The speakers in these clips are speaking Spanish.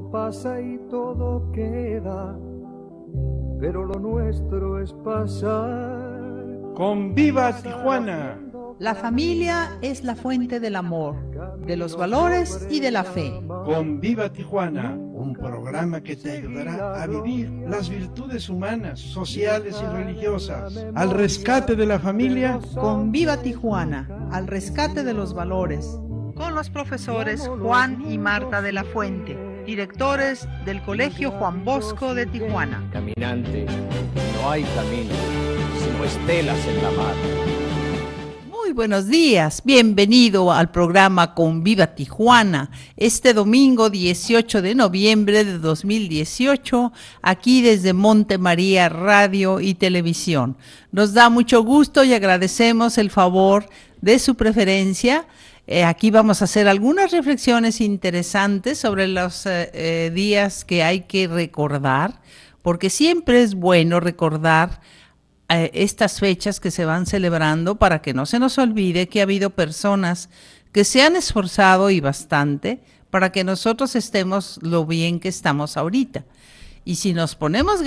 Todo pasa y todo queda, pero lo nuestro es pasar. ¡Con Viva Tijuana! La familia es la fuente del amor, de los valores y de la fe. Con Viva Tijuana, un programa que te ayudará a vivir las virtudes humanas, sociales y religiosas, al rescate de la familia. Con Viva Tijuana, al rescate de los valores. Con los profesores Juan y Marta de la Fuente, directores del Colegio Juan Bosco de Tijuana. Caminante, no hay camino, sino estelas en la mar. Muy buenos días, bienvenido al programa Con Viva Tijuana, este domingo 18 de noviembre de 2018, aquí desde Monte María Radio y Televisión. Nos da mucho gusto y agradecemos el favor de su preferencia. Aquí vamos a hacer algunas reflexiones interesantes sobre los días que hay que recordar, porque siempre es bueno recordar estas fechas que se van celebrando para que no se nos olvide que ha habido personas que se han esforzado y bastante para que nosotros estemos lo bien que estamos ahorita. Y si nos ponemos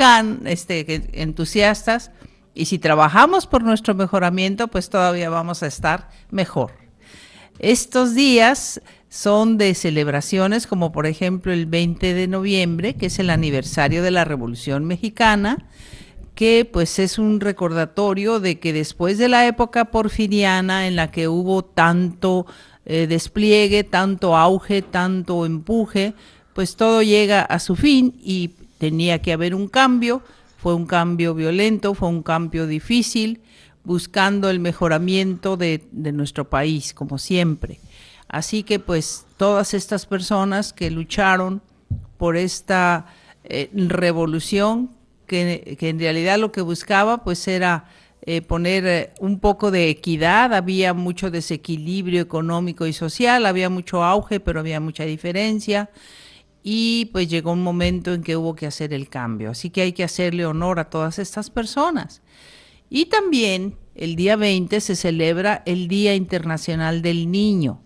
entusiastas y si trabajamos por nuestro mejoramiento, pues todavía vamos a estar mejor. Estos días son de celebraciones como por ejemplo el 20 de noviembre, que es el aniversario de la Revolución Mexicana, que pues es un recordatorio de que después de la época porfiriana en la que hubo tanto despliegue, tanto auge, tanto empuje, pues todo llega a su fin y tenía que haber un cambio. Fue un cambio violento, fue un cambio difícil, buscando el mejoramiento de nuestro país, como siempre. Así que pues todas estas personas que lucharon por esta revolución, que en realidad lo que buscaba pues era poner un poco de equidad. Había mucho desequilibrio económico y social, había mucho auge, pero había mucha diferencia, y pues llegó un momento en que hubo que hacer el cambio. Así que hay que hacerle honor a todas estas personas. Y también el día 20 se celebra el Día Internacional del Niño,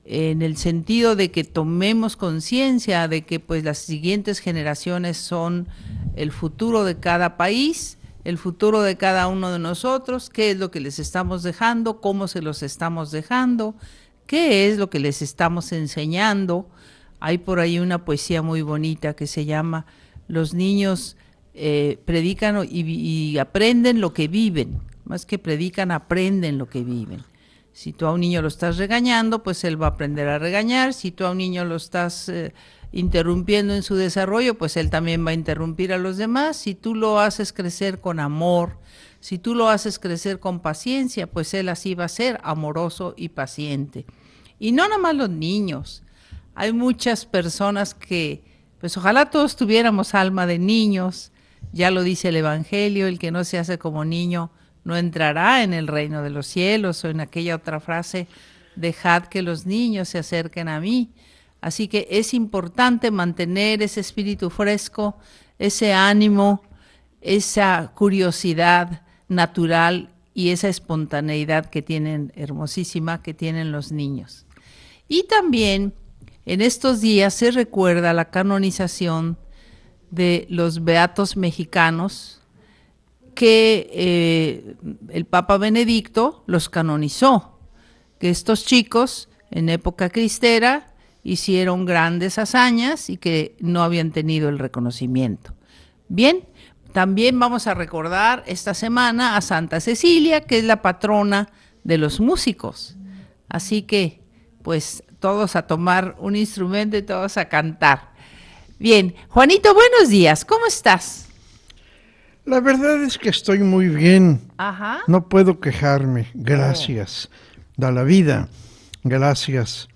en el sentido de que tomemos conciencia de que pues las siguientes generaciones son el futuro de cada país, el futuro de cada uno de nosotros, qué es lo que les estamos dejando, cómo se los estamos dejando, qué es lo que les estamos enseñando. Hay por ahí una poesía muy bonita que se llama Los niños predican y aprenden lo que viven, más que predican, aprenden lo que viven. Si tú a un niño lo estás regañando, pues él va a aprender a regañar. Si tú a un niño lo estás interrumpiendo en su desarrollo, pues él también va a interrumpir a los demás. Si tú lo haces crecer con amor, si tú lo haces crecer con paciencia, pues él así va a ser amoroso y paciente. Y no nada más los niños. Hay muchas personas que, pues ojalá todos tuviéramos alma de niños. Ya lo dice el Evangelio, el que no se hace como niño no entrará en el reino de los cielos, o en aquella otra frase, dejad que los niños se acerquen a mí. Así que es importante mantener ese espíritu fresco, ese ánimo, esa curiosidad natural y esa espontaneidad que tienen, hermosísima, que tienen los niños. Y también en estos días se recuerda la canonización de los beatos mexicanos, que el Papa Benedicto los canonizó, que estos chicos en época cristera hicieron grandes hazañas y que no habían tenido el reconocimiento. Bien, también vamos a recordar esta semana a Santa Cecilia, que es la patrona de los músicos. Así que, pues, todos a tomar un instrumento y todos a cantar. Bien, Juanito, buenos días, ¿cómo estás? La verdad es que estoy muy bien. Ajá. No puedo quejarme. Gracias. Da la vida. Gracias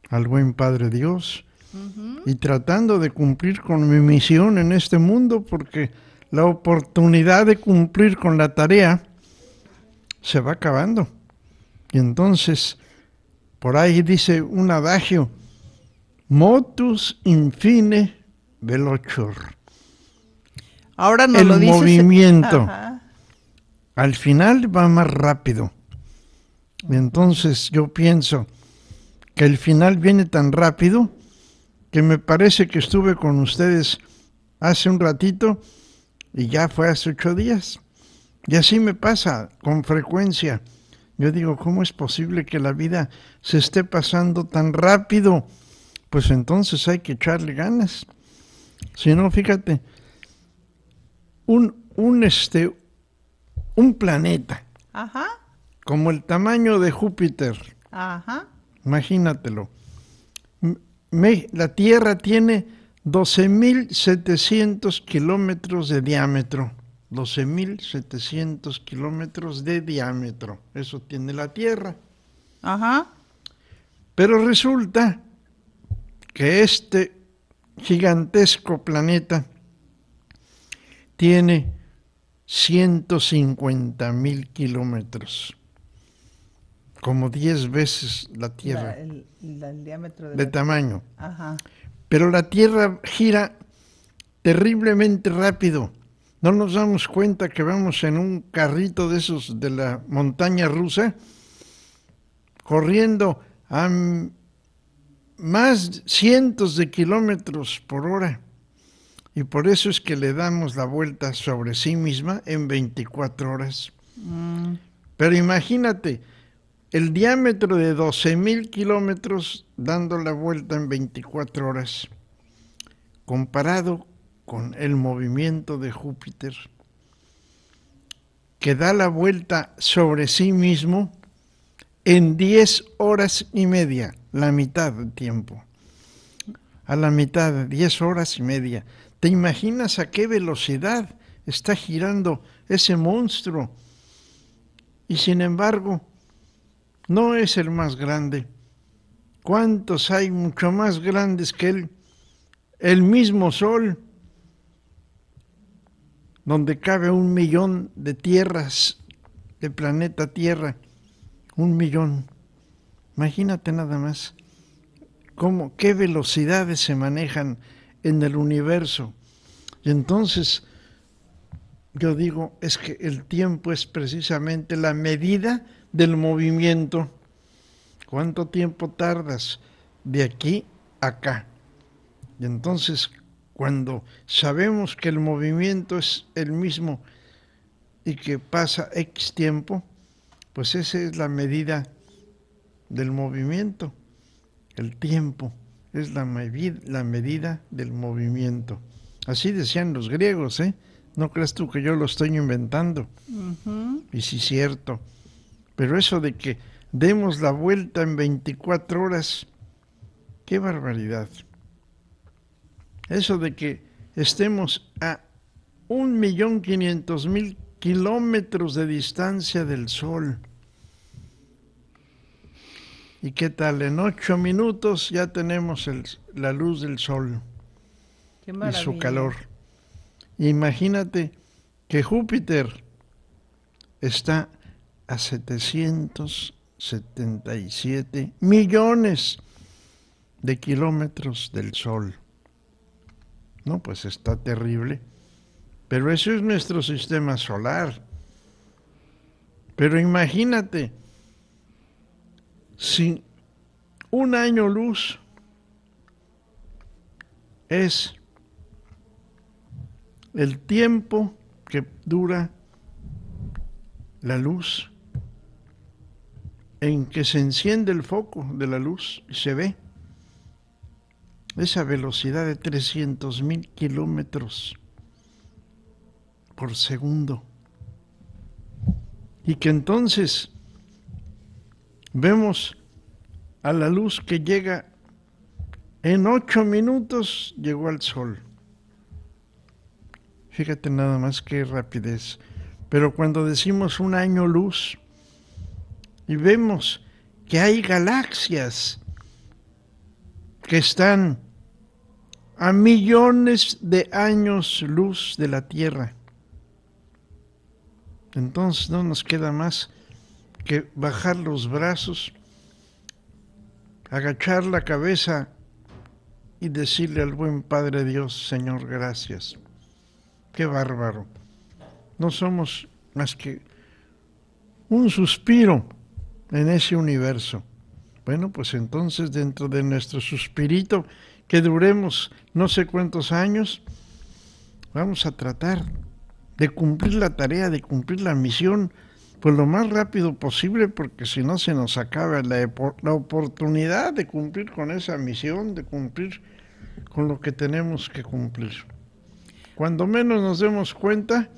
al buen Padre Dios. Y tratando de cumplir con mi misión en este mundo, porque la oportunidad de cumplir con la tarea se va acabando. Y entonces, por ahí dice un adagio: motus infine velocior. Ahora nos lo dices. El movimiento al final va más rápido. Entonces yo pienso que el final viene tan rápido que me parece que estuve con ustedes hace un ratito y ya fue hace 8 días. Y así me pasa con frecuencia. Yo digo, ¿cómo es posible que la vida se esté pasando tan rápido? Pues entonces hay que echarle ganas. Si no, fíjate, un planeta Ajá, como el tamaño de Júpiter, ajá. imagínatelo. La Tierra tiene 12.700 kilómetros de diámetro. 12.700 kilómetros de diámetro. Eso tiene la Tierra. Ajá. Pero resulta que este gigantesco planeta tiene 150.000 kilómetros. Como 10 veces la Tierra. El diámetro de tamaño. Ajá. Pero la Tierra gira terriblemente rápido. No nos damos cuenta que vamos en un carrito de esos de la montaña rusa, corriendo a más cientos de kilómetros por hora. Y por eso es que le damos la vuelta sobre sí misma en 24 horas. Pero imagínate, el diámetro de 12.000 kilómetros dando la vuelta en 24 horas, comparado con el movimiento de Júpiter, que da la vuelta sobre sí mismo en 10 horas y media, la mitad del tiempo. A la mitad, 10 horas y media. ¿Te imaginas a qué velocidad está girando ese monstruo? Y sin embargo, no es el más grande. ¿Cuántos hay mucho más grandes que él? El mismo Sol, donde cabe 1 millón de tierras, de planeta Tierra, 1 millón. Imagínate nada más qué velocidades se manejan en el universo. Y entonces yo digo, es que el tiempo es precisamente la medida del movimiento. ¿Cuánto tiempo tardas de aquí a acá? Y entonces, cuando sabemos que el movimiento es el mismo y que pasa X tiempo, pues esa es la medida del movimiento. El tiempo es la medida del movimiento. Así decían los griegos, ¿eh? No creas tú que yo lo estoy inventando. Y sí es cierto. Pero eso de que demos la vuelta en 24 horas, qué barbaridad. Eso de que estemos a 1.500.000 kilómetros de distancia del Sol. ¿Y qué tal? En 8 minutos ya tenemos la luz del Sol Qué y su calor. Imagínate que Júpiter está a 777 millones de kilómetros del Sol. No, pues está terrible. Pero eso es nuestro sistema solar. Pero imagínate, si 1 año luz es el tiempo que dura la luz en que se enciende el foco de la luz y se ve esa velocidad de 300.000 kilómetros por segundo. Y que entonces vemos a la luz que llega en 8 minutos, llegó al Sol. Fíjate nada más qué rapidez. Pero cuando decimos 1 año luz y vemos que hay galaxias que están a millones de años luz de la Tierra, entonces no nos queda más que bajar los brazos, agachar la cabeza y decirle al buen Padre Dios, Señor, gracias. Qué bárbaro. No somos más que un suspiro en ese universo. Bueno, pues entonces dentro de nuestro suspirito que duremos no sé cuántos años, vamos a tratar de cumplir la tarea, de cumplir la misión, pues lo más rápido posible, porque si no se nos acaba la oportunidad de cumplir con esa misión, de cumplir con lo que tenemos que cumplir. Cuando menos nos demos cuenta,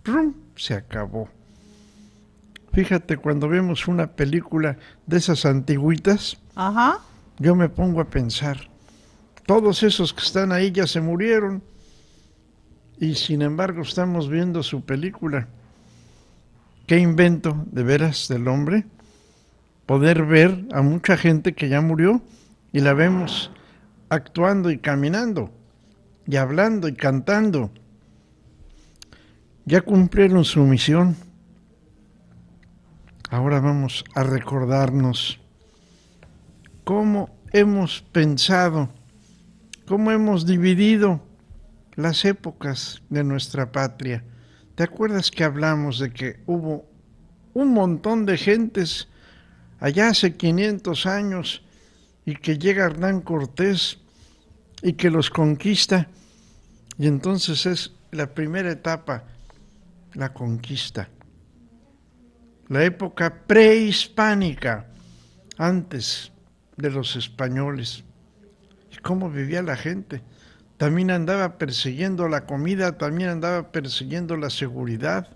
¡prum!, se acabó. Fíjate, cuando vemos una película de esas antigüitas, Ajá. yo me pongo a pensar, todos esos que están ahí ya se murieron, y sin embargo estamos viendo su película. ¿Qué invento de veras del hombre? Poder ver a mucha gente que ya murió y la vemos actuando y caminando y hablando y cantando. Ya cumplieron su misión. Ahora vamos a recordarnos cómo hemos pensado, cómo hemos dividido las épocas de nuestra patria. ¿Te acuerdas que hablamos de que hubo un montón de gentes allá hace 500 años y que llega Hernán Cortés y que los conquista? Y entonces es la primera etapa, la conquista. La época prehispánica, antes de los españoles. ¿Y cómo vivía la gente? También andaba persiguiendo la comida, también andaba persiguiendo la seguridad,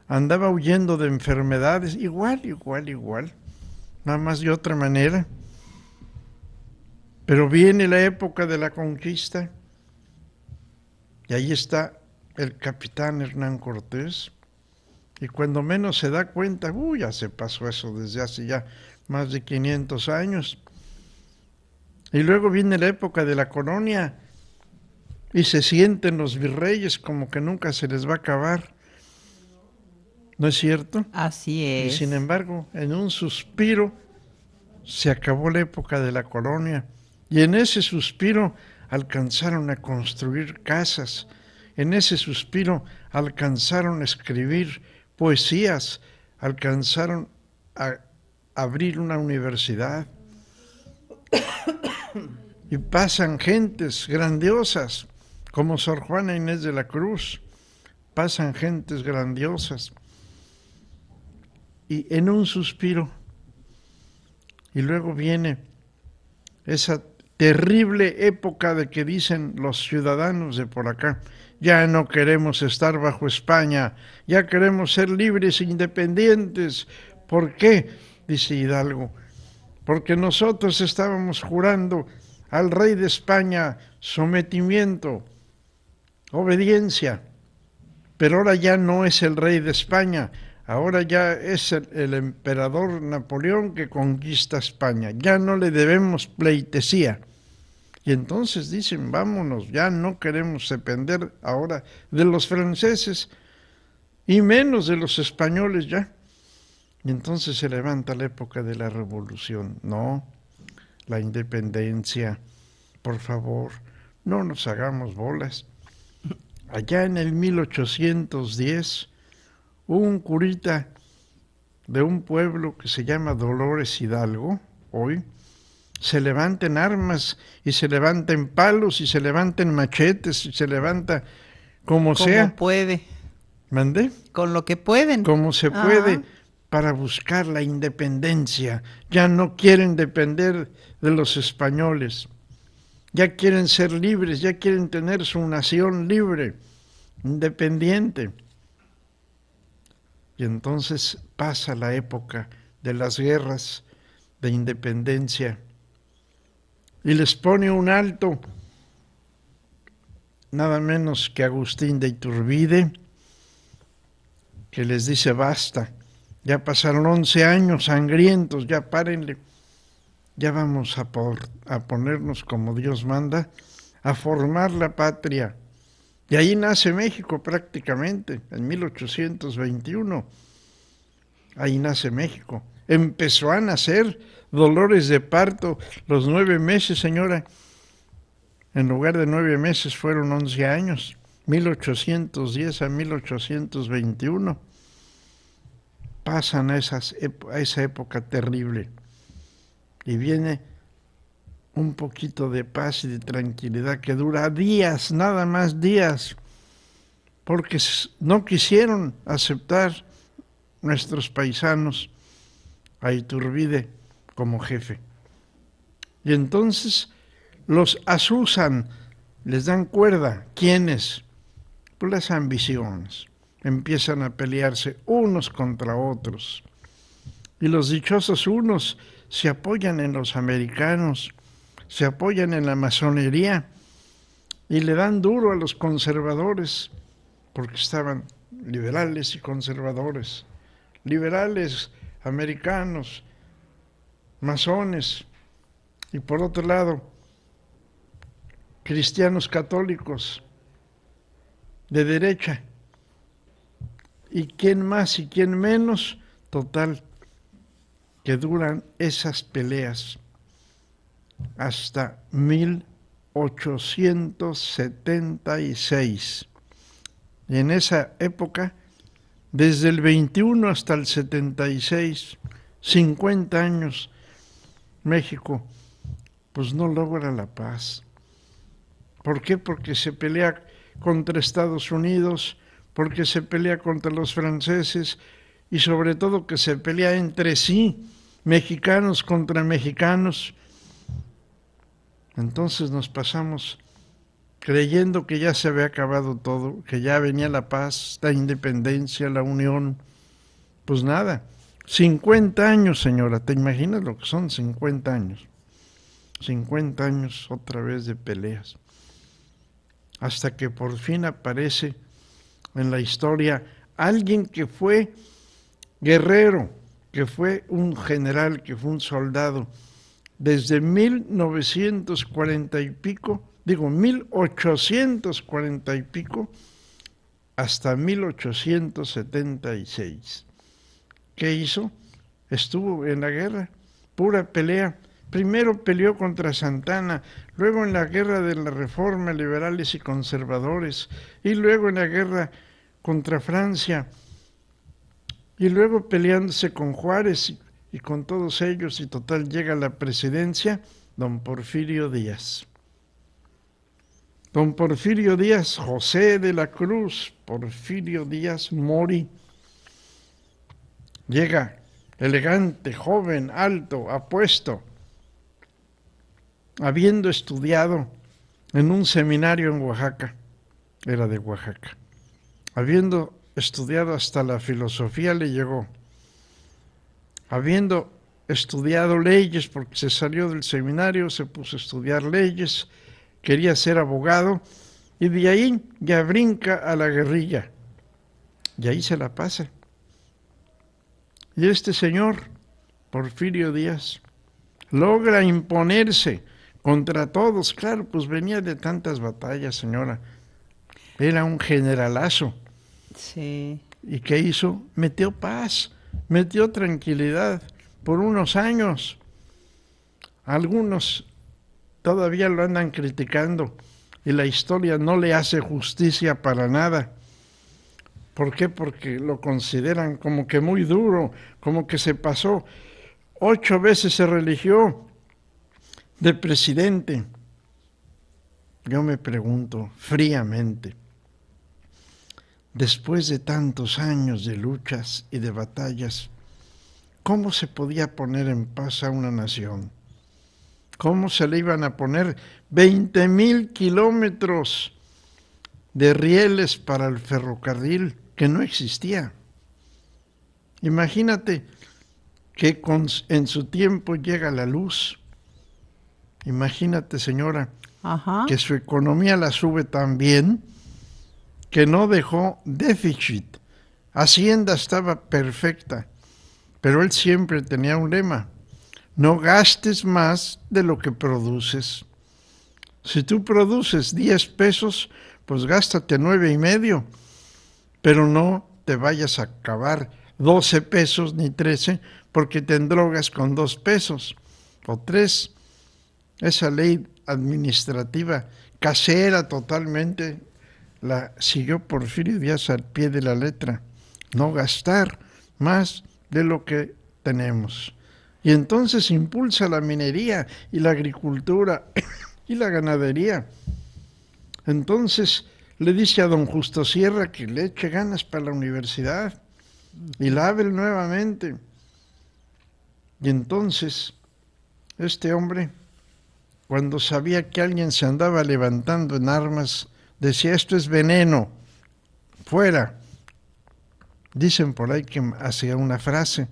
andaba huyendo de enfermedades, igual, nada más de otra manera. Pero viene la época de la conquista y ahí está el capitán Hernán Cortés, y cuando menos se da cuenta, ya se pasó eso desde hace ya más de 500 años. Y luego viene la época de la colonia, y se sienten los virreyes como que nunca se les va a acabar. ¿No es cierto? Así es. Y sin embargo, en un suspiro, se acabó la época de la colonia. Y en ese suspiro alcanzaron a construir casas. En ese suspiro alcanzaron a escribir poesías. Alcanzaron a abrir una universidad. Y pasan gentes grandiosas, como Sor Juana Inés de la Cruz, pasan gentes grandiosas, y en un suspiro, y luego viene esa terrible época de que dicen los ciudadanos de por acá, ya no queremos estar bajo España, ya queremos ser libres e independientes. ¿Por qué? Dice Hidalgo, porque nosotros estábamos jurando al rey de España sometimiento, obediencia, pero ahora ya no es el rey de España, ahora ya es el emperador Napoleón que conquista España, ya no le debemos pleitesía. Y entonces dicen, vámonos, ya no queremos depender ahora de los franceses y menos de los españoles ya. Y entonces se levanta la época de la revolución. No, la independencia, por favor, no nos hagamos bolas. Allá en el 1810, un curita de un pueblo que se llama Dolores Hidalgo, hoy, se levanta en armas, y se levanta en palos, y se levanta en machetes, y se levanta como sea. Como puede. ¿Mandé? Con lo que pueden. Como se puede, para buscar la independencia. Ya no quieren depender de los españoles. Ya quieren ser libres, ya quieren tener su nación libre, independiente. Y entonces pasa la época de las guerras de independencia y les pone un alto nada menos que Agustín de Iturbide, que les dice basta, ya pasaron 11 años sangrientos, ya párenle. Ya vamos a ponernos como Dios manda, a formar la patria. Y ahí nace México prácticamente, en 1821. Ahí nace México. Empezó a nacer dolores de parto los 9 meses, señora. En lugar de 9 meses fueron 11 años, 1810 a 1821. Pasan a esa época terrible. Y viene un poquito de paz y de tranquilidad que dura días, nada más días, porque no quisieron aceptar nuestros paisanos a Iturbide como jefe. Y entonces los asusan, les dan cuerda. ¿Quiénes? Pues las ambiciones. Empiezan a pelearse unos contra otros. Y los dichosos unos se apoyan en los americanos, se apoyan en la masonería y le dan duro a los conservadores, porque estaban liberales y conservadores, liberales, americanos, masones, y por otro lado, cristianos católicos de derecha. ¿Y quién más y quién menos? Total, que duran esas peleas hasta 1876. Y en esa época, desde el 21 hasta el 76, 50 años, México pues no logra la paz. ¿Por qué? Porque se pelea contra Estados Unidos, porque se pelea contra los franceses y sobre todo que se pelea entre sí, mexicanos contra mexicanos. Entonces nos pasamos creyendo que ya se había acabado todo, que ya venía la paz, la independencia, la unión. Pues nada, 50 años, señora, ¿te imaginas lo que son 50 años? 50 años otra vez de peleas. Hasta que por fin aparece en la historia alguien que fue guerrero, que fue un general, que fue un soldado, desde 1840 y pico, 1840 y pico, hasta 1876. ¿Qué hizo? Estuvo en la guerra, pura pelea. Primero peleó contra Santana, luego en la guerra de la Reforma, liberales y conservadores, y luego en la guerra contra Francia, y luego peleándose con Juárez y con todos ellos, y total llega a la presidencia don Porfirio Díaz. Don Porfirio Díaz, José de la Cruz, Porfirio Díaz Mori, llega elegante, joven, alto, apuesto, habiendo estudiado en un seminario en Oaxaca, era de Oaxaca, habiendo estudiado hasta la filosofía le llegó, habiendo estudiado leyes porque se salió del seminario, se puso a estudiar leyes, quería ser abogado y de ahí ya brinca a la guerrilla y ahí se la pasa. Y este señor, Porfirio Díaz, logra imponerse contra todos. Claro, pues venía de tantas batallas, señora. Era un generalazo. Sí. ¿Y qué hizo? Metió paz, metió tranquilidad por unos años. Algunos todavía lo andan criticando y la historia no le hace justicia para nada. ¿Por qué? Porque lo consideran como que muy duro, como que se pasó. 8 veces se religió de presidente. Yo me pregunto fríamente, después de tantos años de luchas y de batallas, ¿cómo se podía poner en paz a una nación? ¿Cómo se le iban a poner 20,000 kilómetros de rieles para el ferrocarril que no existía? Imagínate que en su tiempo llega la luz. Imagínate, señora, que su economía la sube tan bien que no dejó déficit. Hacienda estaba perfecta, pero él siempre tenía un lema: no gastes más de lo que produces. Si tú produces 10 pesos, pues gástate 9,5, pero no te vayas a acabar 12 pesos ni 13 porque te endrogas con 2 pesos o 3. Esa ley administrativa casera totalmente la siguió Porfirio Díaz al pie de la letra. No gastar más de lo que tenemos. Y entonces impulsa la minería y la agricultura y la ganadería. Entonces le dice a don Justo Sierra que le eche ganas para la universidad y la abre nuevamente. Y entonces este hombre, cuando sabía que alguien se andaba levantando en armas, decía: esto es veneno, fuera. Dicen por ahí que hacía una frase: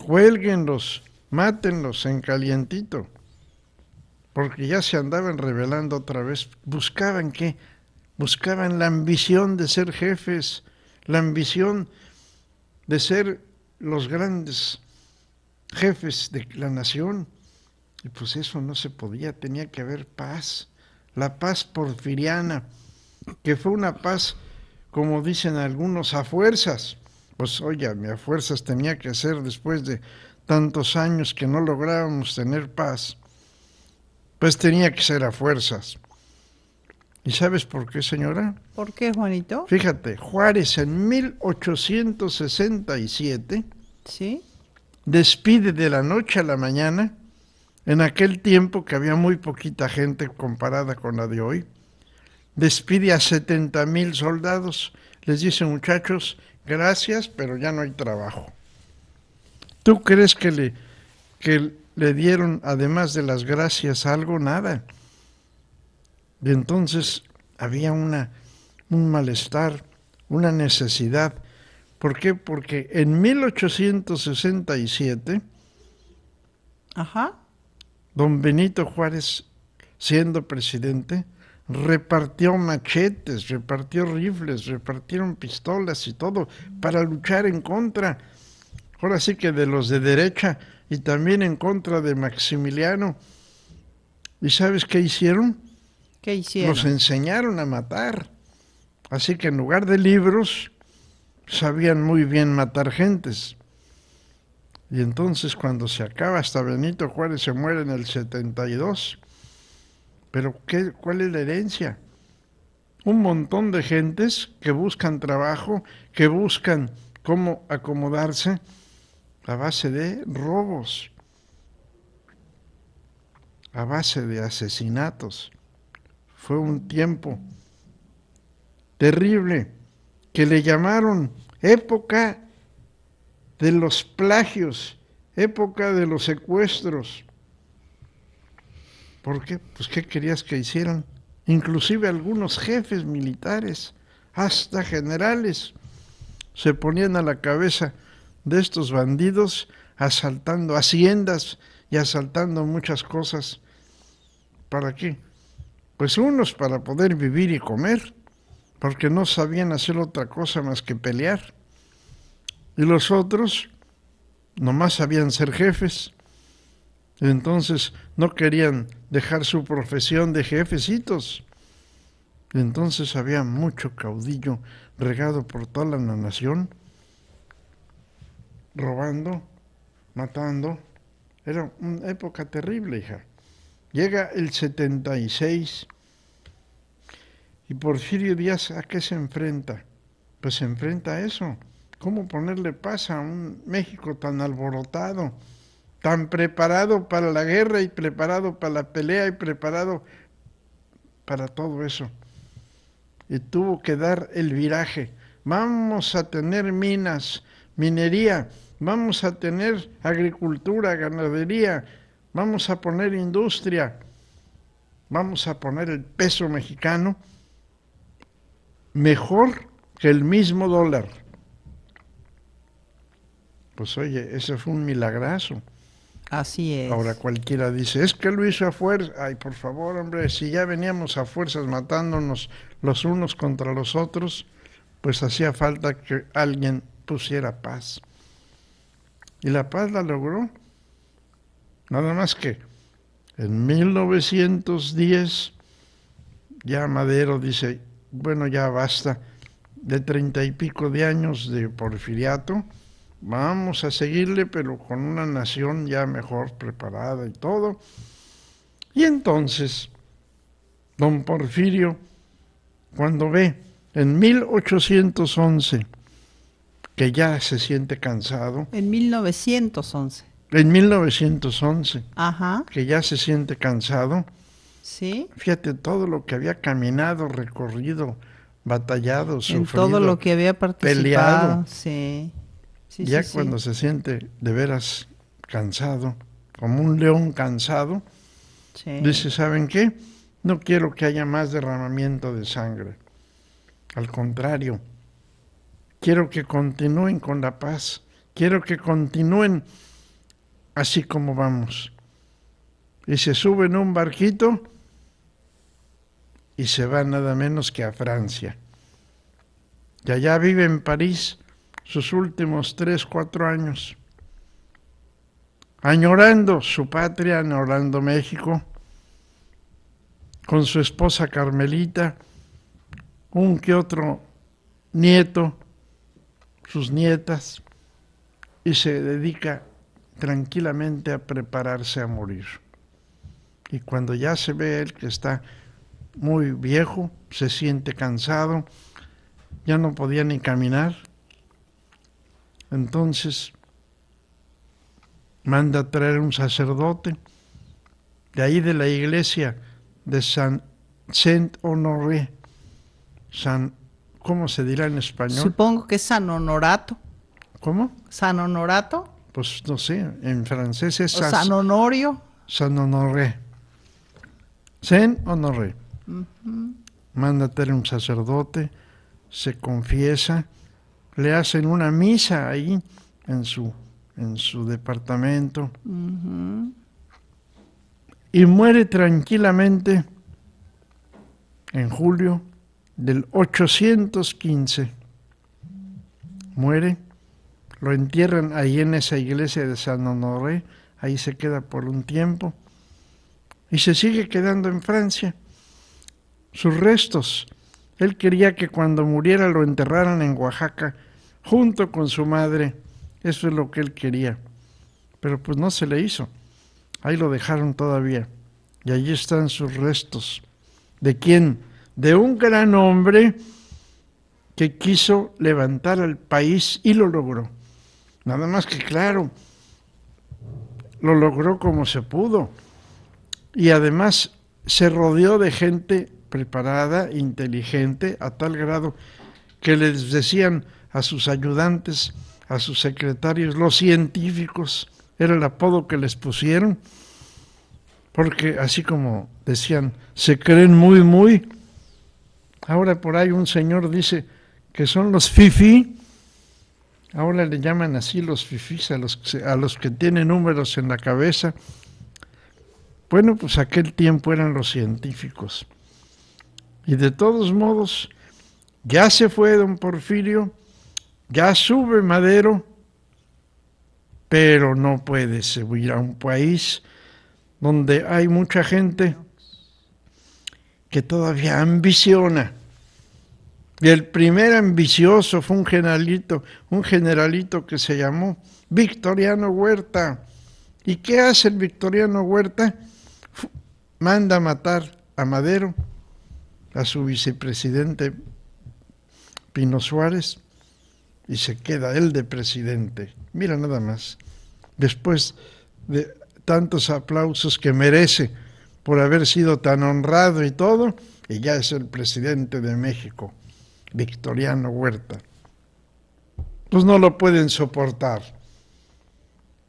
cuélguenlos, mátenlos en calientito, porque ya se andaban rebelando otra vez. ¿Buscaban qué? Buscaban la ambición de ser jefes, la ambición de ser los grandes jefes de la nación. Y pues eso no se podía, tenía que haber paz, la paz porfiriana, que fue una paz, como dicen algunos, a fuerzas. Pues óyame, a fuerzas tenía que ser después de tantos años que no lográbamos tener paz. Pues tenía que ser a fuerzas. ¿Y sabes por qué, señora? ¿Por qué, Juanito? Fíjate, Juárez en 1867 Sí. despide de la noche a la mañana, en aquel tiempo que había muy poquita gente comparada con la de hoy, despide a 70,000 soldados. Les dice: muchachos, gracias, pero ya no hay trabajo. ¿Tú crees que le dieron, además de las gracias, algo? Nada. Y entonces había un malestar, una necesidad. ¿Por qué? Porque en 1867, Ajá. don Benito Juárez, siendo presidente, repartió machetes, repartió rifles, repartieron pistolas y todo para luchar en contra, ahora sí que de los de derecha, y también en contra de Maximiliano. ¿Y sabes qué hicieron? ¿Qué hicieron? Los enseñaron a matar. Así que en lugar de libros, sabían muy bien matar gentes. Y entonces cuando se acaba, hasta Benito Juárez se muere en el 72. Pero ¿cuál es la herencia? Un montón de gentes que buscan trabajo, que buscan cómo acomodarse a base de robos, a base de asesinatos. Fue un tiempo terrible que le llamaron época de los plagios, época de los secuestros. ¿Por qué? Pues ¿qué querías que hicieran? Inclusive algunos jefes militares, hasta generales, se ponían a la cabeza de estos bandidos, asaltando haciendas y asaltando muchas cosas. ¿Para qué? Pues unos para poder vivir y comer, porque no sabían hacer otra cosa más que pelear. Y los otros nomás sabían ser jefes. Entonces no querían dejar su profesión de jefecitos. Entonces había mucho caudillo regado por toda la nación, robando, matando. Era una época terrible, hija. Llega el 76 y Porfirio Díaz, ¿a qué se enfrenta? Pues se enfrenta a eso. ¿Cómo ponerle paz a un México tan alborotado, tan preparado para la guerra y preparado para la pelea y preparado para todo eso? Y tuvo que dar el viraje. Vamos a tener minas, minería, vamos a tener agricultura, ganadería, vamos a poner industria, vamos a poner el peso mexicano mejor que el mismo dólar. Pues oye, ese fue un milagrazo. Así es. Ahora cualquiera dice, es que lo hizo a fuerza. Ay, por favor, hombre, si ya veníamos a fuerzas matándonos los unos contra los otros, pues hacía falta que alguien pusiera paz. Y la paz la logró. Nada más que en 1910 ya Madero dice, bueno, ya basta de 30 y pico de años de porfiriato, vamos a seguirle, pero con una nación ya mejor preparada y todo. Y entonces, don Porfirio, cuando ve en 1811 que ya se siente cansado. En 1911. En 1911, Ajá, que ya se siente cansado. sí. Fíjate todo lo que había caminado, recorrido, batallado, En sufrido, todo lo que había peleado. participado. Sí. Sí, Ya sí, cuando sí. se siente de veras cansado, como un león cansado, Sí. dice, ¿saben qué? No quiero que haya más derramamiento de sangre. Al contrario, quiero que continúen con la paz. Quiero que continúen así como vamos. Y se sube en un barquito y se va nada menos que a Francia. Y allá vive en París sus últimos 3, 4 años, añorando su patria, añorando México, con su esposa Carmelita, un que otro nieto, sus nietas, y se dedica tranquilamente a prepararse a morir. Y cuando ya se ve él que está muy viejo, se siente cansado, ya no podía ni caminar, entonces manda a traer un sacerdote de ahí de la iglesia de Saint-Honoré, ¿cómo se dirá en español? Supongo que es San Honorato. ¿Cómo? San Honorato. Pues no sé, en francés es O San Honorio. Saint-Honoré. Saint-Honoré. Manda a traer un sacerdote, se confiesa, le hacen una misa ahí en su departamento y muere tranquilamente en julio del 815. Muere, lo entierran ahí en esa iglesia de San Honoré, ahí se queda por un tiempo y se sigue quedando en Francia. Sus restos, él quería que cuando muriera lo enterraran en Oaxaca junto con su madre, eso es lo que él quería, pero pues no se le hizo, ahí lo dejaron todavía y allí están sus restos. ¿De quién? De un gran hombre que quiso levantar al país y lo logró. Nada más que claro, lo logró como se pudo. Y además se rodeó de gente preparada, inteligente, a tal grado que les decían a sus ayudantes, a sus secretarios, los científicos, era el apodo que les pusieron, porque así como decían, se creen muy, ahora por ahí un señor dice que son los fifí, ahora le llaman así los fifís a los que tienen números en la cabeza. Bueno, pues aquel tiempo eran los científicos. Y de todos modos, ya se fue don Porfirio, ya sube Madero, pero no puede subir a un país donde hay mucha gente que todavía ambiciona. Y el primer ambicioso fue un generalito que se llamó Victoriano Huerta. ¿Y qué hace el Victoriano Huerta? Manda a matar a Madero, a su vicepresidente Pino Suárez, y se queda él de presidente. Mira nada más, después de tantos aplausos que merece por haber sido tan honrado y todo, y ya es el presidente de México, Victoriano Huerta. Pues no lo pueden soportar.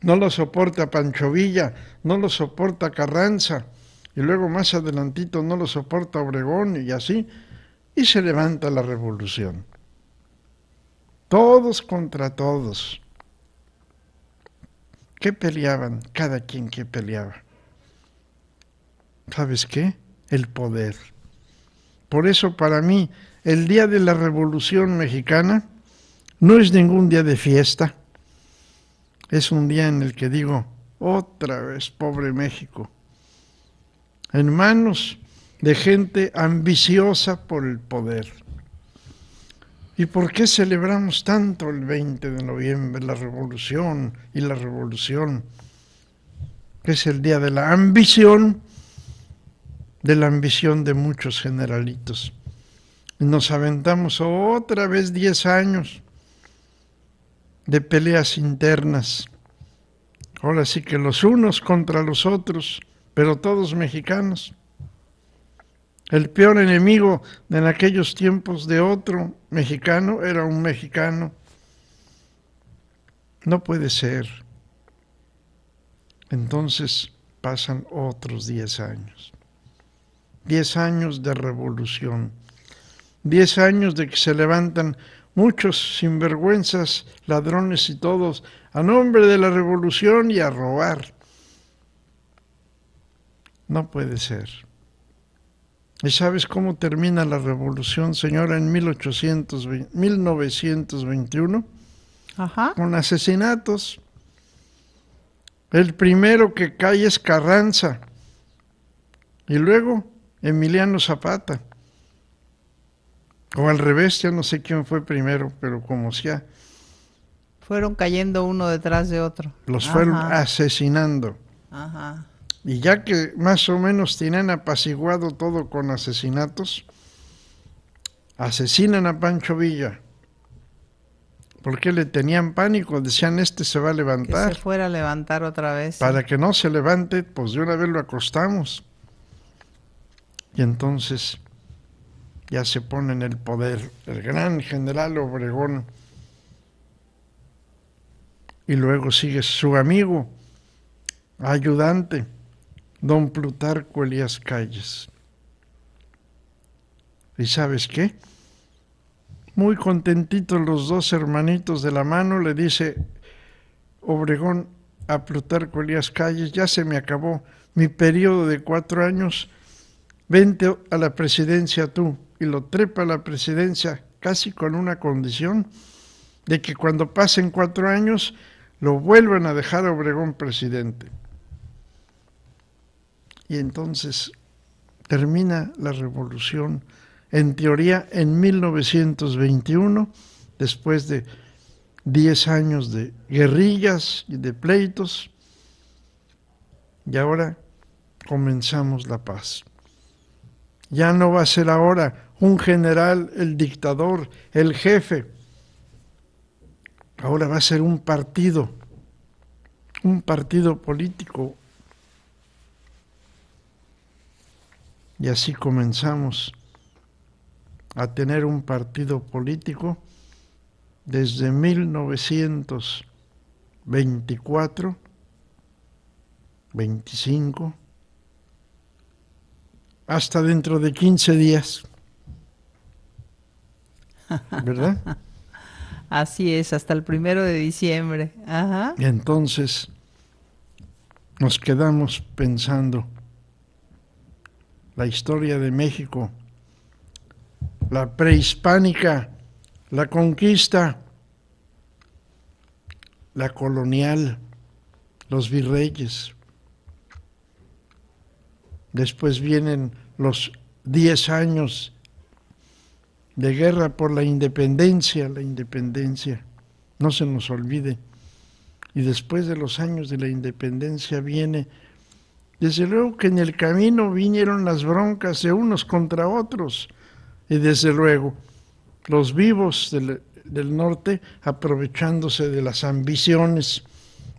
No lo soporta Pancho Villa, no lo soporta Carranza, y luego más adelantito no lo soporta Obregón y así, y se levanta la revolución. Todos contra todos. ¿Qué peleaban? Cada quien que peleaba. ¿Sabes qué? El poder. Por eso para mí el día de la Revolución Mexicana no es ningún día de fiesta. Es un día en el que digo, otra vez, pobre México, en manos de gente ambiciosa por el poder. ¿Y por qué celebramos tanto el 20 de noviembre, la revolución y la revolución? Es el día de la ambición de muchos generalitos. Nos aventamos otra vez 10 años de peleas internas. Ahora sí que los unos contra los otros, pero todos mexicanos. El peor enemigo en aquellos tiempos de otro mexicano era un mexicano. No puede ser. Entonces pasan otros 10 años. 10 años de revolución. 10 años de que se levantan muchos sinvergüenzas, ladrones y todos, a nombre de la revolución y a robar. No puede ser. ¿Y sabes cómo termina la revolución, señora, en 1921? Ajá. Con asesinatos. El primero que cae es Carranza y luego Emiliano Zapata. O al revés, ya no sé quién fue primero, pero como sea. Fueron cayendo uno detrás de otro. Los fueron asesinando. Ajá. Y ya que más o menos tienen apaciguado todo con asesinatos, asesinan a Pancho Villa. Porque le tenían pánico, decían, este se va a levantar. Que se fuera a levantar otra vez. Para que no se levante, pues de una vez lo acostamos. Y entonces ya se pone en el poder el gran general Obregón. Y luego sigue su amigo, ayudante, don Plutarco Elías Calles. ¿Y sabes qué? Muy contentitos los dos hermanitos de la mano, le dice Obregón a Plutarco Elías Calles, ya se me acabó mi periodo de 4 años, vente a la presidencia tú. Y lo trepa a la presidencia casi con una condición de que cuando pasen 4 años lo vuelvan a dejar a Obregón presidente. Y entonces termina la revolución, en teoría en 1921, después de 10 años de guerrillas y de pleitos, y ahora comenzamos la paz. Ya no va a ser ahora un general, el dictador, el jefe. Ahora va a ser un partido político. Y así comenzamos a tener un partido político desde 1924, 25, hasta dentro de 15 días. ¿Verdad? Así es, hasta el 1 de diciembre. Ajá. Y entonces nos quedamos pensando la historia de México, la prehispánica, la conquista, la colonial, los virreyes. Después vienen los 10 años de guerra por la independencia, no se nos olvide. Y después de los años de la independencia viene, desde luego que en el camino vinieron las broncas de unos contra otros, y desde luego los vivos del norte aprovechándose de las ambiciones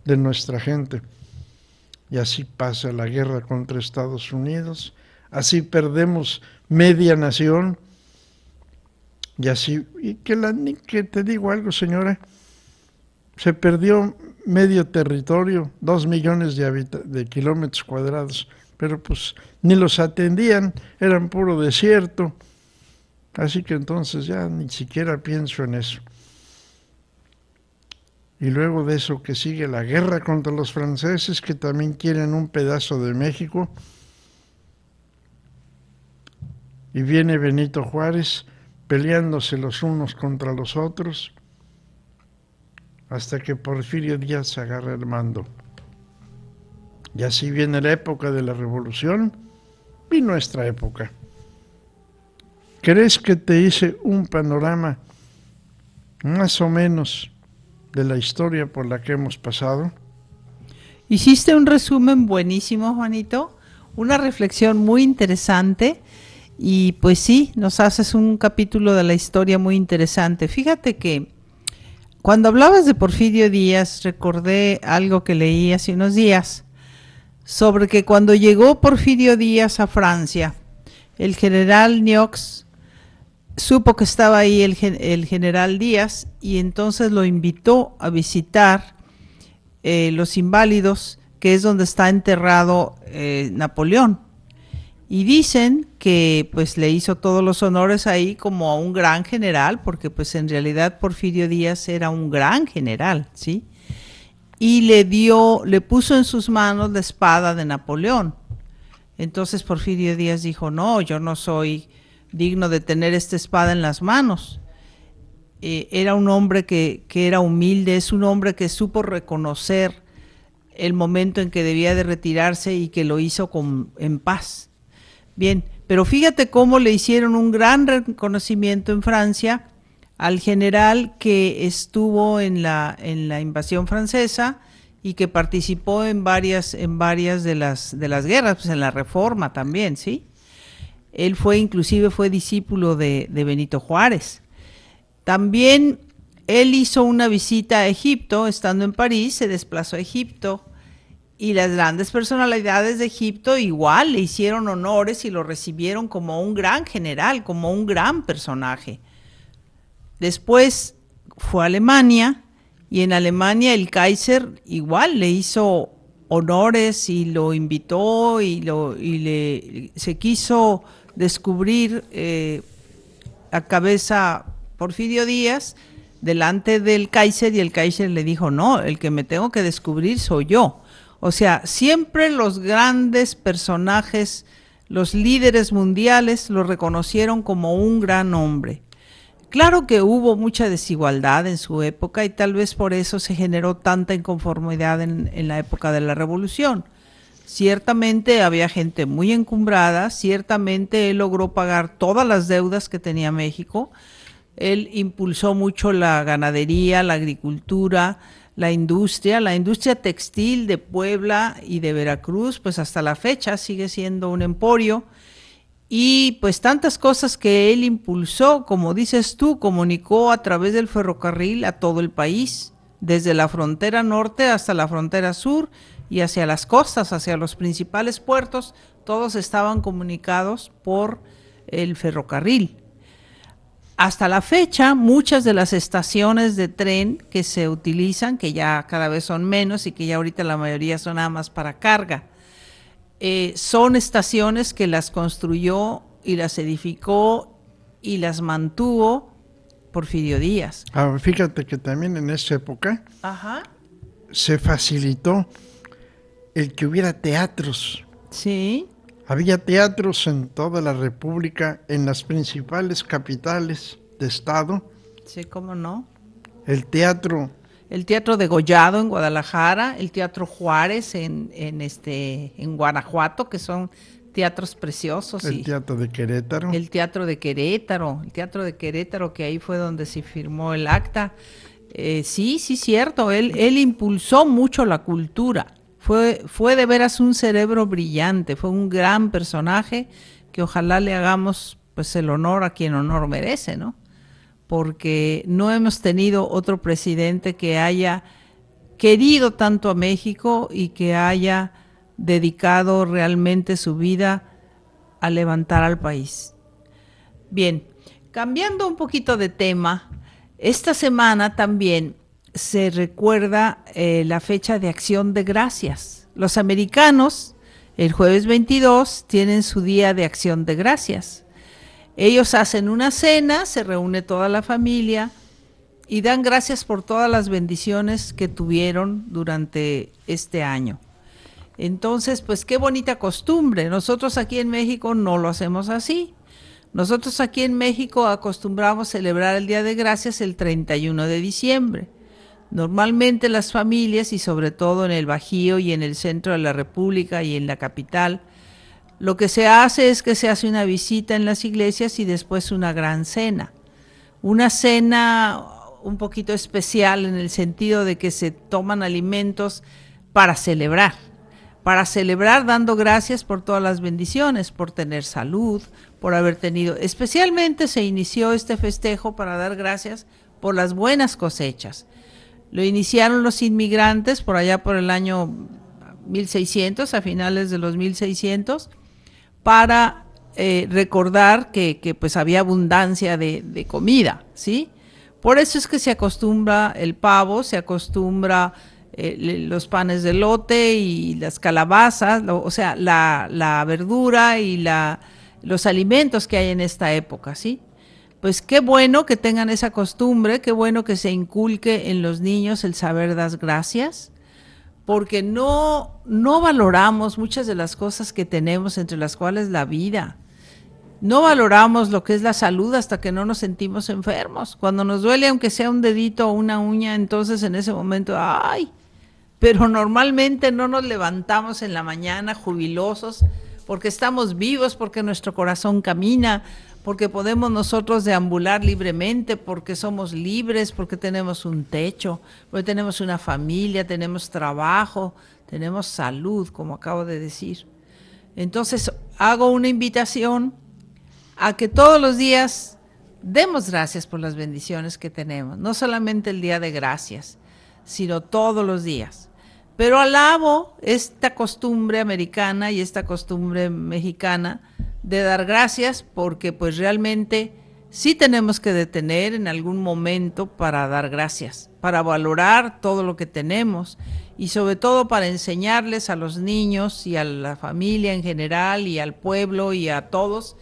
de nuestra gente. Y así pasa la guerra contra Estados Unidos, así perdemos media nación, y así, y que te digo algo, señora, se perdió medio territorio, 2 millones de kilómetros cuadrados, pero pues ni los atendían, eran puro desierto, así que entonces ya ni siquiera pienso en eso. Y luego de eso que sigue la guerra contra los franceses, que también quieren un pedazo de México, y viene Benito Juárez peleándose los unos contra los otros, hasta que Porfirio Díaz agarra el mando. Y así viene la época de la revolución y nuestra época. ¿Crees que te hice un panorama más o menos de la historia por la que hemos pasado? Hiciste un resumen buenísimo, Juanito, una reflexión muy interesante y pues sí, nos haces un capítulo de la historia muy interesante. Fíjate que Cuando hablabas de Porfirio Díaz, recordé algo que leí hace unos días sobre que cuando llegó Porfirio Díaz a Francia, el general Niox supo que estaba ahí el general Díaz y entonces lo invitó a visitar Los Inválidos, que es donde está enterrado Napoleón. Y dicen que pues le hizo todos los honores ahí como a un gran general, porque pues en realidad Porfirio Díaz era un gran general, ¿sí? Y le puso en sus manos la espada de Napoleón. Entonces Porfirio Díaz dijo, no, yo no soy digno de tener esta espada en las manos. Era un hombre que era humilde, es un hombre que supo reconocer el momento en que debía de retirarse y que lo hizo en paz. Bien, pero fíjate cómo le hicieron un gran reconocimiento en Francia al general que estuvo en la invasión francesa y que participó en varias de las guerras, pues en la Reforma también, ¿sí? Él inclusive fue discípulo de Benito Juárez. También él hizo una visita a Egipto, estando en París, se desplazó a Egipto. Y las grandes personalidades de Egipto igual le hicieron honores y lo recibieron como un gran general, como un gran personaje. Después fue a Alemania y en Alemania el Kaiser igual le hizo honores y lo invitó se quiso descubrir a cabeza Porfirio Díaz delante del Kaiser y el Kaiser le dijo, no, el que me tengo que descubrir soy yo. O sea, siempre los grandes personajes, los líderes mundiales, lo reconocieron como un gran hombre. Claro que hubo mucha desigualdad en su época y tal vez por eso se generó tanta inconformidad en la época de la Revolución. Ciertamente había gente muy encumbrada, ciertamente él logró pagar todas las deudas que tenía México, él impulsó mucho la ganadería, la agricultura, la industria textil de Puebla y de Veracruz, pues hasta la fecha sigue siendo un emporio, y pues tantas cosas que él impulsó, como dices tú, comunicó a través del ferrocarril a todo el país, desde la frontera norte hasta la frontera sur y hacia las costas, hacia los principales puertos, todos estaban comunicados por el ferrocarril. Hasta la fecha, muchas de las estaciones de tren que se utilizan, que ya cada vez son menos y que ya ahorita la mayoría son nada más para carga, son estaciones que las construyó y las edificó y las mantuvo Porfirio Díaz. Fíjate que también en esa época se facilitó el que hubiera teatros. Sí. Había teatros en toda la República, en las principales capitales de estado. Sí, cómo no. El Teatro Degollado en Guadalajara, el Teatro Juárez en Guanajuato, que son teatros preciosos. El Teatro de Querétaro. El Teatro de Querétaro, que ahí fue donde se firmó el acta. Sí, cierto, él impulsó mucho la cultura. Fue de veras un cerebro brillante, fue un gran personaje que ojalá le hagamos pues el honor a quien honor merece, ¿no? Porque no hemos tenido otro presidente que haya querido tanto a México y que haya dedicado realmente su vida a levantar al país. Bien, cambiando un poquito de tema, esta semana también se recuerda la fecha de Acción de Gracias. Los americanos, el jueves 22, tienen su día de Acción de Gracias. Ellos hacen una cena, se reúne toda la familia y dan gracias por todas las bendiciones que tuvieron durante este año. Entonces, pues qué bonita costumbre. Nosotros aquí en México no lo hacemos así. Nosotros aquí en México acostumbramos celebrar el Día de Gracias el 31 de diciembre. Normalmente las familias, y sobre todo en el Bajío y en el centro de la República y en la capital, lo que se hace es que se hace una visita en las iglesias y después una gran cena. Una cena un poquito especial en el sentido de que se toman alimentos para celebrar dando gracias por todas las bendiciones, por tener salud, por haber tenido. Especialmente se inició este festejo para dar gracias por las buenas cosechas. Lo iniciaron los inmigrantes por allá por el año 1600, a finales de los 1600, para recordar que pues había abundancia de comida, ¿sí? Por eso es que se acostumbra el pavo, se acostumbra los panes de elote y las calabazas, o sea, la verdura y los alimentos que hay en esta época, ¿sí? Pues qué bueno que tengan esa costumbre, qué bueno que se inculque en los niños el saber dar gracias, porque no valoramos muchas de las cosas que tenemos, entre las cuales la vida. No valoramos lo que es la salud hasta que no nos sentimos enfermos. Cuando nos duele, aunque sea un dedito o una uña, entonces en ese momento, ¡ay! Pero normalmente no nos levantamos en la mañana jubilosos porque estamos vivos, porque nuestro corazón camina, porque podemos nosotros deambular libremente, porque somos libres, porque tenemos un techo, porque tenemos una familia, tenemos trabajo, tenemos salud, como acabo de decir. Entonces, hago una invitación a que todos los días demos gracias por las bendiciones que tenemos, no solamente el día de gracias, sino todos los días. Pero alabo esta costumbre americana y esta costumbre mexicana de dar gracias, porque pues realmente sí tenemos que detener en algún momento para dar gracias, para valorar todo lo que tenemos y sobre todo para enseñarles a los niños y a la familia en general y al pueblo y a todos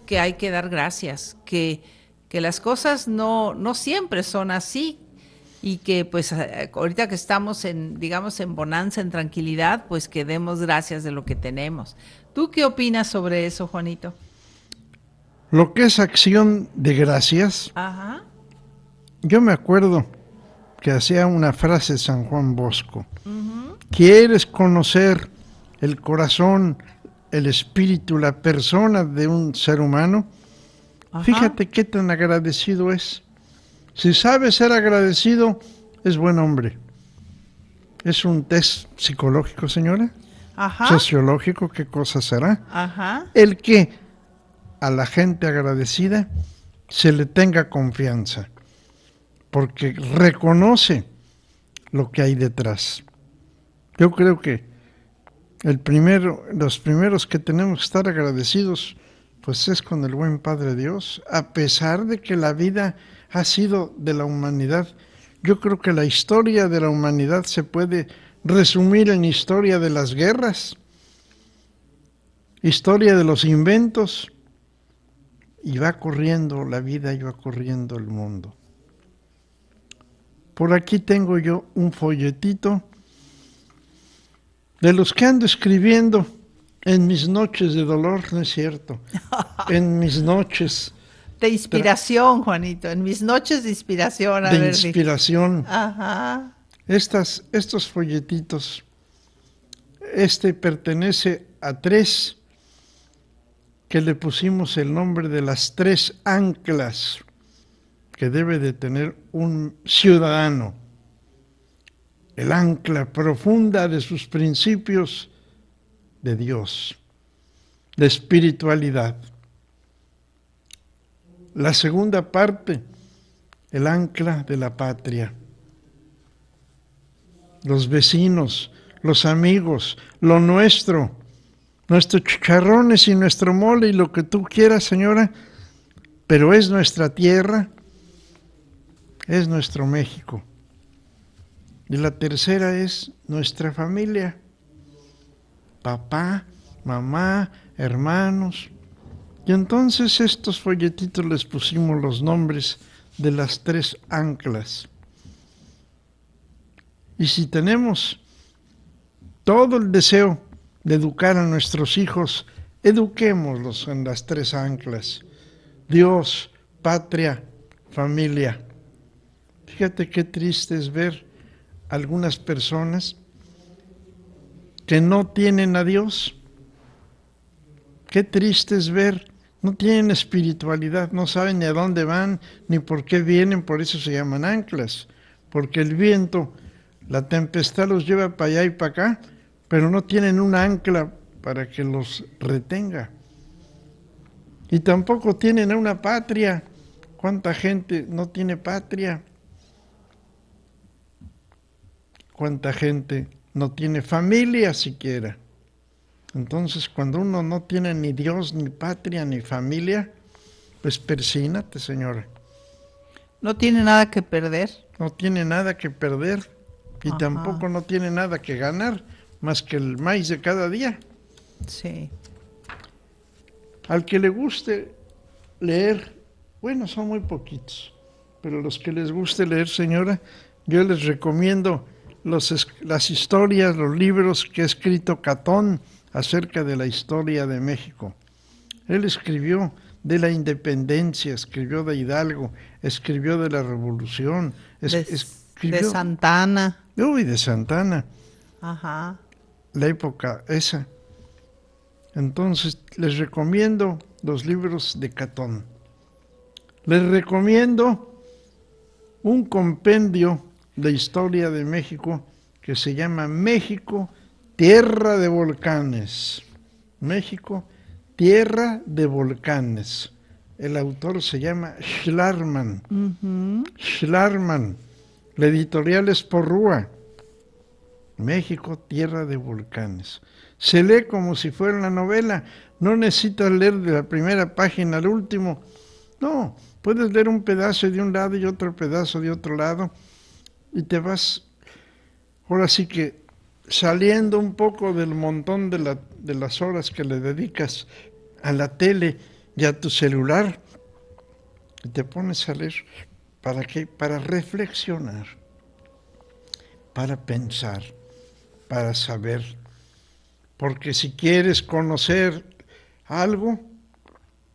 que hay que dar gracias, que las cosas no siempre son así y que pues ahorita que estamos digamos en bonanza, en tranquilidad, pues que demos gracias de lo que tenemos. ¿Tú qué opinas sobre eso, Juanito? Lo que es acción de gracias, Ajá. yo me acuerdo que hacía una frase San Juan Bosco. ¿Quieres conocer el corazón, el espíritu, la persona de un ser humano? Ajá. Fíjate qué tan agradecido es. Si sabe ser agradecido, es buen hombre. Es un test psicológico, señora. Ajá. Sociológico, ¿qué cosa será? Ajá. El que a la gente agradecida se le tenga confianza, porque reconoce lo que hay detrás. Yo creo que los primeros que tenemos que estar agradecidos, pues es con el buen Padre Dios, a pesar de que la vida ha sido de la humanidad. Yo creo que la historia de la humanidad se puede resumir en historia de las guerras, historia de los inventos, y va corriendo la vida y va corriendo el mundo. Por aquí tengo yo un folletito de los que ando escribiendo en mis noches de dolor, ¿no es cierto? En mis noches de inspiración, Juanito, en mis noches de inspiración. De inspiración. Ajá. Estos folletitos, pertenece a 3 que le pusimos el nombre de las 3 anclas que debe de tener un ciudadano. El ancla profunda de sus principios de Dios, de espiritualidad. La segunda parte, el ancla de la patria. Los vecinos, los amigos, lo nuestros chicharrones y nuestro mole y lo que tú quieras, señora, pero es nuestra tierra, es nuestro México. Y la tercera es nuestra familia, papá, mamá, hermanos. Y entonces estos folletitos les pusimos los nombres de las 3 anclas. Y si tenemos todo el deseo de educar a nuestros hijos, eduquémoslos en las 3 anclas: Dios, patria, familia. Fíjate qué triste es ver algunas personas que no tienen a Dios. Qué triste es ver, no tienen espiritualidad, no saben ni a dónde van, ni por qué vienen, por eso se llaman anclas, porque el viento, la tempestad los lleva para allá y para acá, pero no tienen una ancla para que los retenga. Y tampoco tienen a una patria ¿Cuánta gente no tiene patria? ¿Cuánta gente no tiene familia siquiera? Entonces, cuando uno no tiene ni Dios, ni patria, ni familia, pues persínate, señora. No tiene nada que perder. No tiene nada que perder y Ajá. tampoco no tiene nada que ganar, más que el maíz de cada día. Sí. Al que le guste leer, bueno, son muy poquitos, pero los que les guste leer, señora, yo les recomiendo las historias, los libros que ha escrito Catón acerca de la historia de México. Él escribió de la independencia, escribió de Hidalgo, escribió de la Revolución, de Santa Ana. Uy, de Santa Ana. Ajá. La época esa. Entonces, les recomiendo los libros de Catón. Les recomiendo un compendio de historia de México que se llama México, Tierra de Volcanes. México, Tierra de Volcanes. El autor se llama Schlarman. Schlarman. La editorial es Porrúa. México, Tierra de Volcanes. Se lee como si fuera una novela. No necesitas leer de la primera página al último. No, puedes leer un pedazo de un lado y otro pedazo de otro lado. Y te vas, ahora sí que, saliendo un poco del montón de las horas que le dedicas a la tele y a tu celular. Y te pones a leer. ¿Para qué? Para reflexionar. Para pensar. Para saber. Porque si quieres conocer algo,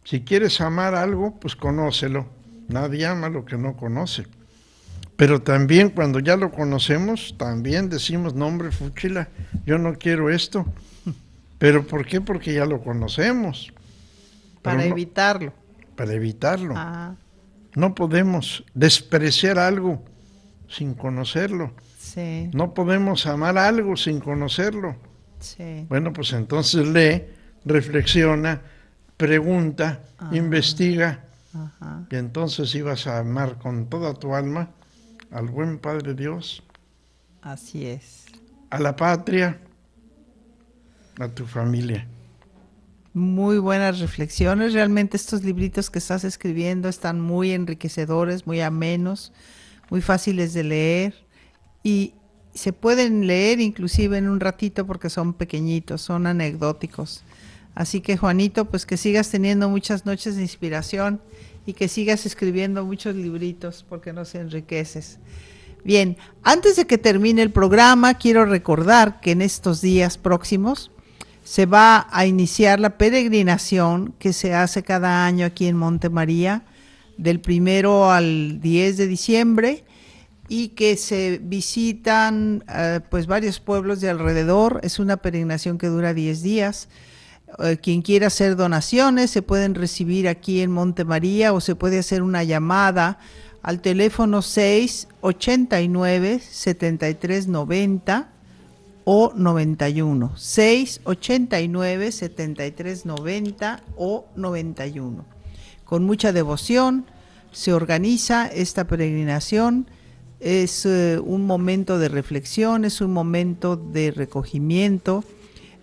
si quieres amar algo, pues conócelo. Nadie ama lo que no conoce. Pero también cuando ya lo conocemos, también decimos, no hombre, fúchila, yo no quiero esto. ¿Pero por qué? Porque ya lo conocemos. Para evitarlo. Para evitarlo. Ah. No podemos despreciar algo sin conocerlo. Sí. No podemos amar algo sin conocerlo. Sí. Bueno, pues entonces lee, reflexiona, pregunta, investiga. Ajá. Y entonces ibas a amar con toda tu alma al buen Padre Dios. Así es. A la patria, a tu familia. Muy buenas reflexiones. Realmente estos libritos que estás escribiendo están muy enriquecedores, muy amenos, muy fáciles de leer y se pueden leer inclusive en un ratito porque son pequeñitos, son anecdóticos. Así que Juanito, pues que sigas teniendo muchas noches de inspiración y que sigas escribiendo muchos libritos porque nos enriqueces. Bien, antes de que termine el programa, quiero recordar que en estos días próximos se va a iniciar la peregrinación que se hace cada año aquí en Monte María, del 1 al 10 de diciembre, y que se visitan pues varios pueblos de alrededor. Es una peregrinación que dura 10 días. Quien quiera hacer donaciones se pueden recibir aquí en Monte María o se puede hacer una llamada al teléfono 689-7390 o 91, 689-7390 o 91. Con mucha devoción se organiza esta peregrinación. Es un momento de reflexión, es un momento de recogimiento,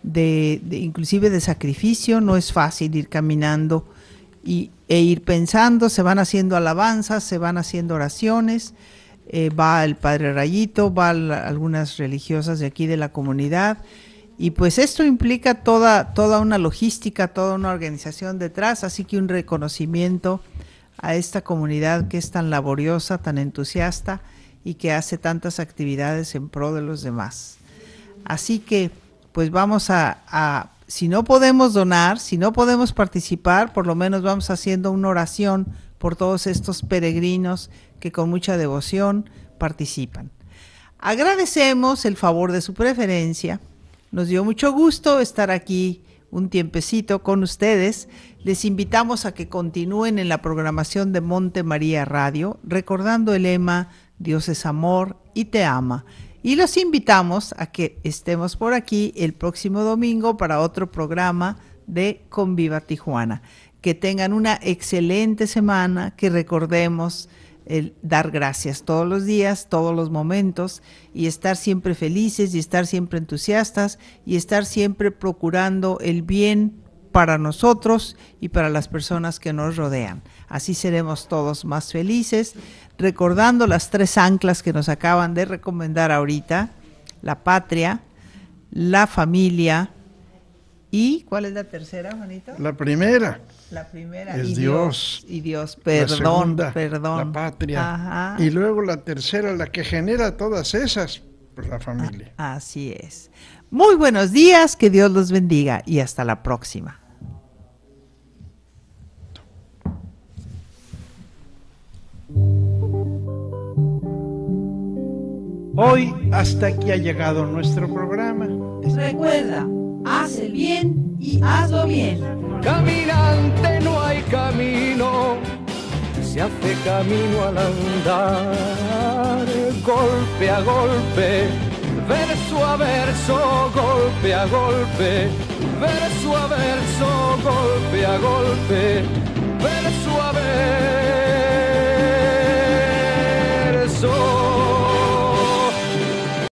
inclusive de sacrificio. No es fácil ir caminando e ir pensando. Se van haciendo alabanzas, se van haciendo oraciones. Va el Padre Rayito, va algunas religiosas de aquí de la comunidad, y pues esto implica toda una logística, toda una organización detrás, así que un reconocimiento a esta comunidad que es tan laboriosa, tan entusiasta y que hace tantas actividades en pro de los demás. Así que pues vamos si no podemos donar, si no podemos participar, por lo menos vamos haciendo una oración por todos estos peregrinos que con mucha devoción participan. Agradecemos el favor de su preferencia. Nos dio mucho gusto estar aquí un tiempecito con ustedes. Les invitamos a que continúen en la programación de Monte María Radio, recordando el lema Dios es amor y te ama. Y los invitamos a que estemos por aquí el próximo domingo para otro programa de Conviva Tijuana. que tengan una excelente semana, que recordemos el dar gracias todos los días, todos los momentos, y estar siempre felices y estar siempre entusiastas y estar siempre procurando el bien para nosotros y para las personas que nos rodean. Así seremos todos más felices, recordando las 3 anclas que nos acaban de recomendar ahorita: la patria, la familia y ¿cuál es la tercera, Juanito? La primera. La primera es y Dios. Y Dios, La segunda, perdón. la patria. Ajá. Y luego la tercera, la que genera todas esas, pues la familia. Así es. Muy buenos días, que Dios los bendiga y hasta la próxima. Hoy hasta aquí ha llegado nuestro programa. Recuerda, haz el bien y hazlo bien. Caminante no hay camino, se hace camino al andar, golpe a golpe, verso a verso, golpe a golpe, verso a verso, golpe a golpe.